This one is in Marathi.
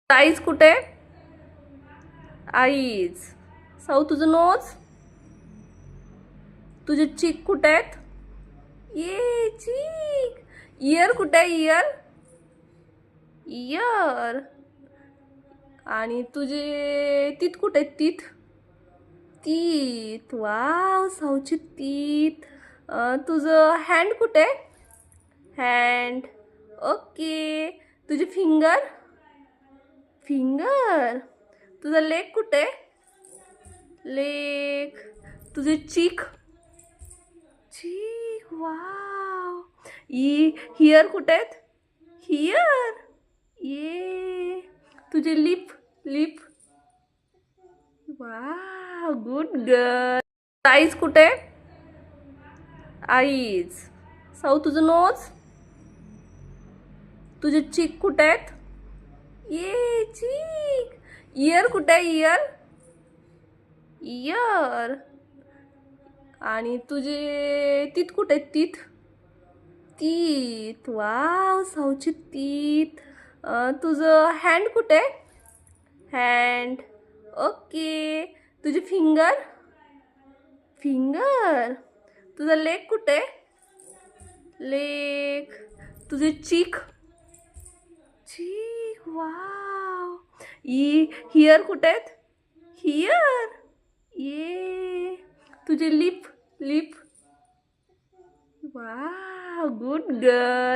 आईज कुठे? आईज. साऊ तुझं नोज. तुझे चीक कुठे आहेत? ये चीक. इयर कुठे आहे? इयर. इयर. आणि तुझे तीत कुठे आहेत? तीत. तीत. वाव, साऊची तीत. तुझं हँड कुठे? हँड. ओके. तुझे फिंगर. फिंगर. तुझा लेग कुठे? लेग. तुझे चीक. चीक. वाव. हियर कुठे आहेत? हियर. ये. तुझे lip. Lip. Wow, good girl. Eyes कुठे? आईज. साऊ तुझं नोज. तुझे चीक कुठे आहेत? ये चीक. इयर कुठे आहे? इयर. इयर. आणि तुझे तीत कुठे आहेत? तीत. तीत. वाव, साऊची तीत. तुझं हँड कुठे? हँड. ओके. तुझे फिंगर. फिंगर. तुझा लेग कुठे? लेग. तुझे चीक. चीक. वाव. हियर कुठे आहेत? हियर. ये. तुझे lip. Lip. Wow, good girl.